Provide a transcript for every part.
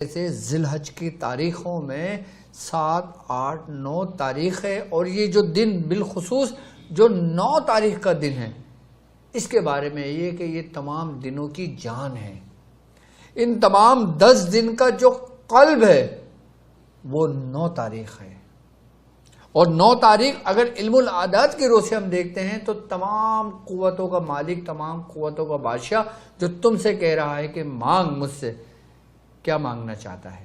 سے ذی الحج کی تاریخوں میں 7، 8، 9 تاریخ ہے، اور یہ جو دن بالخصوص جو 9 تاریخ کا دن ہے، اس کے بارے میں یہ کہ یہ تمام دنوں کی جان ہے۔ ان تمام 10 دن کا جو قلب ہے وہ 9 تاریخ ہے، اور 9 تاریخ اگر علم العادات کی روح سے ہم دیکھتے ہیں تو تمام قوتوں کا مالک، تمام قوتوں کا بادشاہ جو تم سے کہہ رہا ہے کہ مانگ مجھ سے، کیا مانگنا چاہتا ہے؟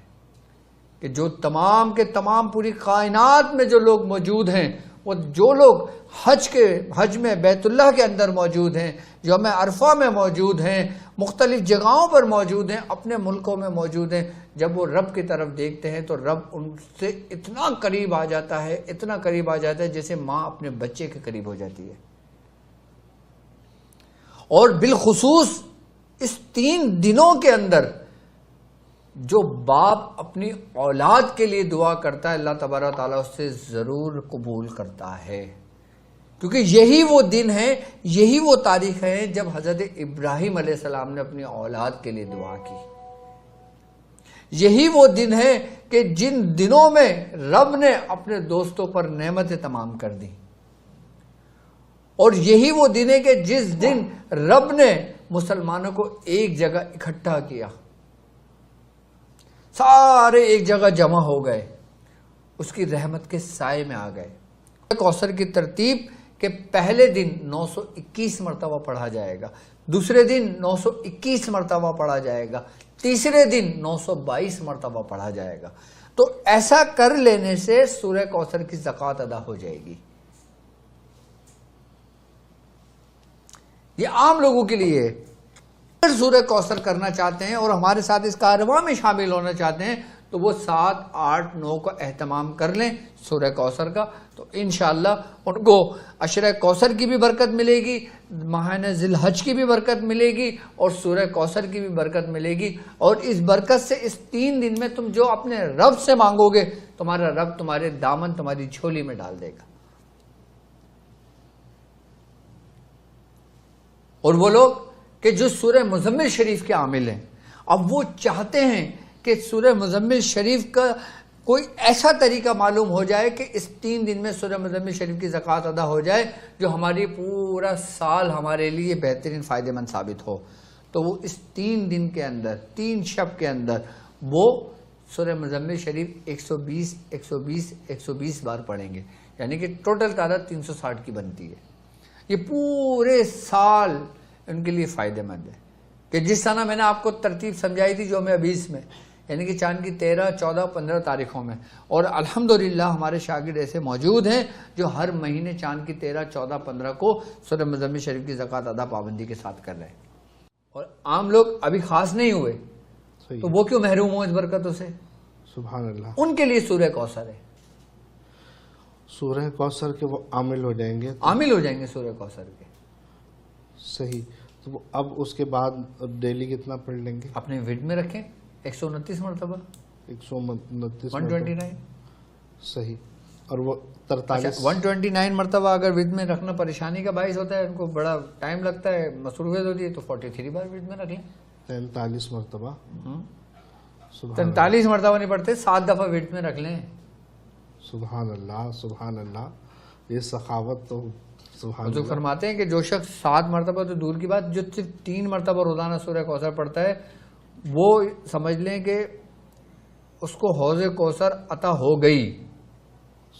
کہ جو تمام کے تمام پوری کائنات میں جو لوگ موجود ہیں، وہ جو لوگ حج میں بیت اللہ کے اندر موجود ہیں، یوم عرفہ میں موجود ہیں، مختلف جگہوں پر موجود ہیں، اپنے ملکوں میں موجود ہیں، جب وہ رب کی طرف دیکھتے ہیں تو رب ان سے اتنا قریب آ جاتا ہے، اتنا قریب آ جاتا ہے جیسے ماں اپنے بچے کے قریب ہو جاتی ہے۔ اور بالخصوص اس 3 دنوں کے اندر جو باپ اپنی اولاد کے لیے دعا کرتا ہے، اللہ تبارک تعالیٰ اس سے ضرور قبول کرتا ہے، کیونکہ یہی وہ دن ہے، یہی وہ تاریخ ہے جب حضرت ابراہیم علیہ السلام نے اپنی اولاد کے لیے دعا کی۔ یہی وہ دن ہے کہ جن دنوں میں رب نے اپنے دوستوں پر نعمتیں تمام کر دی، اور یہی وہ دن ہے کہ جس دن رب نے مسلمانوں کو ایک جگہ اکٹھا کیا، سارے ایک جگہ جمع ہو گئے، اس کی رحمت کے سائے میں آ گئے۔ کوثر کی ترتیب کہ پہلے دن 921 مرتبہ پڑھا جائے گا، دوسرے دن 921 مرتبہ پڑھا جائے گا، تیسرے دن 922 مرتبہ پڑھا جائے گا۔ تو ایسا کر لینے سے سورہ کوثر کی زکوٰۃ ادا ہو جائے گی۔ یہ عام لوگوں کے لیے اگر سورہ کوثر کرنا چاہتے ہیں اور ہمارے ساتھ اس کارواں میں شامل ہونا چاہتے ہیں تو وہ 7، 8، 9 کا اہتمام کر لیں سورہ کوثر کا، تو انشاءاللہ ان کو عشرہ کوثر کی بھی برکت ملے گی، ماہانہ ذی الحج کی بھی برکت ملے گی، اور سورہ کوثر کی بھی برکت ملے گی۔ اور اس برکت سے اس 3 دن میں تم جو اپنے رب سے مانگو گے، تمہارا رب تمہارے دامن، تمہاری جھولی میں ڈال دے گا۔ اور وہ لوگ کہ جو سورہ مزمل شریف کے عامل ہیں، اب وہ چاہتے ہیں کہ سورہ مزمل شریف کا کوئی ایسا طریقہ معلوم ہو جائے کہ اس 3 دن میں سورہ مزمل شریف کی زکوٰۃ ادا ہو جائے، جو ہماری پورا سال ہمارے لیے بہترین فائدہ مند ثابت ہو۔ تو وہ اس 3 دن کے اندر، 3 شب کے اندر وہ سورہ مزمل شریف 120 بار پڑھیں گے، یعنی کہ ٹوٹل تعداد 360 کی بنتی ہے۔ یہ پورے سال ان کے لیے فائدہ مند ہے، کہ جس طرح میں نے آپ کو ترتیب سمجھائی تھی یوم 20 میں، یعنی کہ چاند کی 13، 14، 15 تاریخوں میں، اور الحمدللہ ہمارے شاگرد ایسے موجود ہیں جو ہر مہینے چاند کی 13، 14، 15 کو سورہ مزمل شریف کی زکوٰۃ ادا پابندی کے ساتھ کر رہے ہیں، اور عام لوگ ابھی خاص نہیں ہوئے تو وہ کیوں محروم ہوں اس برکتوں سے؟ سبحان اللہ۔ ان کے لیے سورہ کوثر ہے، سورہ کوثر کے وہ عامل ہو جائیں گے، عامل ہو جائیں گے سورہ کوثر کے۔ صحیح۔ تو اب اس کے بعد ڈیلی کتنا پڑھ لیں گے؟ اپنے ورد میں رکھیں 129 مرتبہ، 129 129۔ صحیح۔ اور وہ 43 129 مرتبہ اگر ورد میں رکھنا پریشانی کا باعث ہوتا ہے، ان کو بڑا ٹائم لگتا ہے، مصروفیت ہوتی ہے، تو 43 بار ورد میں رکھ لیں۔ 43 مرتبہ، 43 مرتبہ نہیں پڑھتے، 7 دفعہ ورد میں رکھ لیں۔ سبحان اللہ، سبحان اللہ، یہ سخاوت تو سبحان اللہ۔ اللہ۔ فرماتے ہیں کہ جو شخص 7 مرتبہ تو دور کی بات، جو صرف 3 مرتبہ روزانہ سورہ کوثر پڑھتا ہے، وہ سمجھ لیں کہ اس کو حوض کوثر عطا ہو گئی،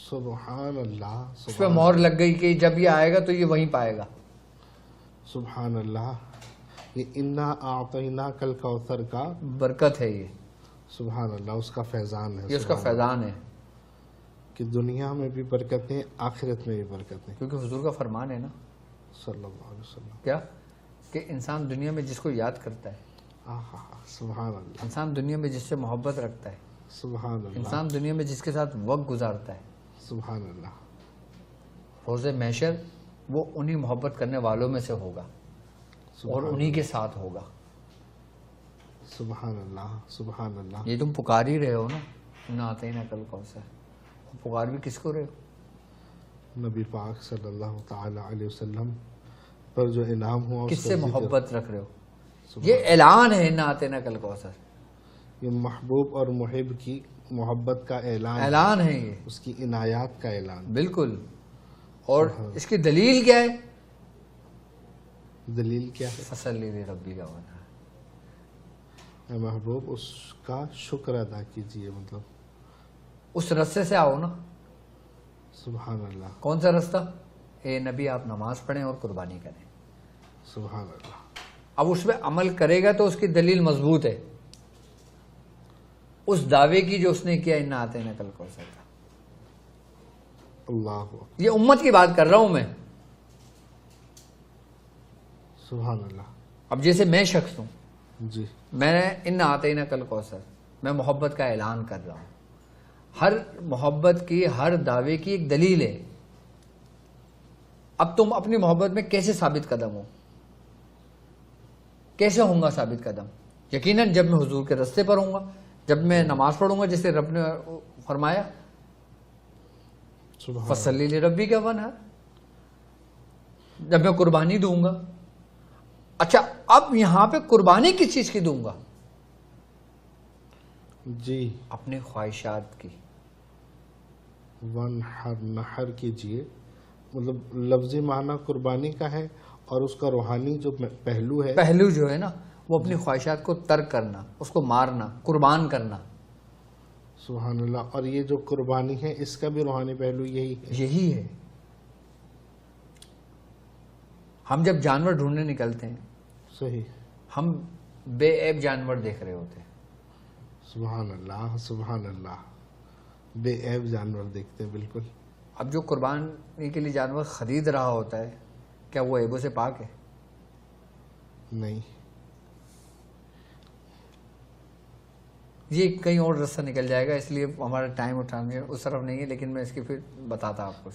سبحان اللہ، اس پہ مہر لگ گئی کہ جب یہ آئے گا تو یہ وہیں پائے گا۔ سبحان اللہ۔ یہ انا اعطیناک الکوثر کا برکت ہے، یہ سبحان اللہ، اس کا فیضان ہے، یہ اس کا فیضان ہے، کہ دنیا میں بھی برکتیں، آخرت میں بھی برکتیں، کیونکہ حضور کا فرمان ہے نا صلی اللہ علیہ وسلم، کیا کہ انسان دنیا میں جس کو یاد کرتا ہے، سبحان اللہ، انسان دنیا میں جس سے محبت رکھتا ہے، سبحان اللہ، انسان دنیا میں جس کے ساتھ وقت گزارتا ہے، سبحان اللہ، روز محشر وہ انہی محبت کرنے والوں میں سے ہوگا اور انہی کے ساتھ ہوگا۔ سبحان اللہ، سبحان اللہ۔ یہ تم پکار ہی رہے ہو نا، انا اعطیناک الکوثر، پکار بھی کس کو رہے ہو؟ نبی پاک صلی اللہ تعالی علیہ وسلم پر جو انعام ہوا، کس سے محبت رکھ رہے ہو؟ یہ اعلان ہے انا اعطیناک الکوثر، یہ محبوب اور محب کی محبت کا اعلان ہے، اعلان ہے یہ، اس کی عنایات کا اعلان. بالکل. اور اس کی دلیل کیا ہے؟ دلیل کیا ہے؟ فصلی لربی کا ونحر. اے محبوب اس کا شکر ادا کیجئے، مطلب اس رستے سے آؤ نا. سبحان اللہ، کون سا رستہ؟ اے نبی آپ نماز پڑھیں اور قربانی کریں. سبحان اللہ. اب اس پہ عمل کرے گا تو اس کی دلیل مضبوط ہے، اس دعوے کی جو اس نے کیا انا آتینا کل کوثر کا. اللہ اکبر. یہ امت کی بات کر رہا ہوں میں. سبحان اللہ. اب جیسے میں شخص ہوں، جی میں نے انا آتینا کل کوثر، میں محبت کا اعلان کر رہا ہوں. ہر محبت کی، ہر دعوے کی ایک دلیل ہے. اب تم اپنی محبت میں کیسے ثابت قدم ہو؟ کیسے ہوں گا ثابت قدم؟ یقیناً جب میں حضور کے رستے پر ہوں گا، جب میں نماز پڑھوں گا جیسے رب نے فرمایا سبحان فصلی لربی کا ونحر، جب میں قربانی دوں گا. اچھا اب یہاں پہ قربانی کس چیز کی دوں گا؟ جی. اپنی خواہشات کی. ونحر، نحر کیجئے، مطلب لفظی معنی قربانی کا ہے، اور اس کا روحانی جو پہلو ہے، پہلو جو ہے نا وہ اپنی خواہشات کو ترک کرنا، اس کو مارنا، قربان کرنا. سبحان اللہ. اور یہ جو قربانی ہے اس کا بھی روحانی پہلو یہی ہے. یہی ہے. ہم جب جانور ڈھونڈنے نکلتے ہیں، صحیح. ہم بے عیب جانور دیکھ رہے ہوتے ہیں. سبحان اللہ، سبحان اللہ. بے عیب جانور دیکھتے ہیں، بالکل. اب جو قربانی کے لیے جانور خرید رہا ہوتا ہے، کیا وہ عیبوں سے پاک ہے؟ نہیں. یہ کہیں اور رستہ نکل جائے گا، اس لیے ہمارا ٹائم اٹھانے اس طرف نہیں ہے، لیکن میں اس کی پھر بتاتا آپ کو.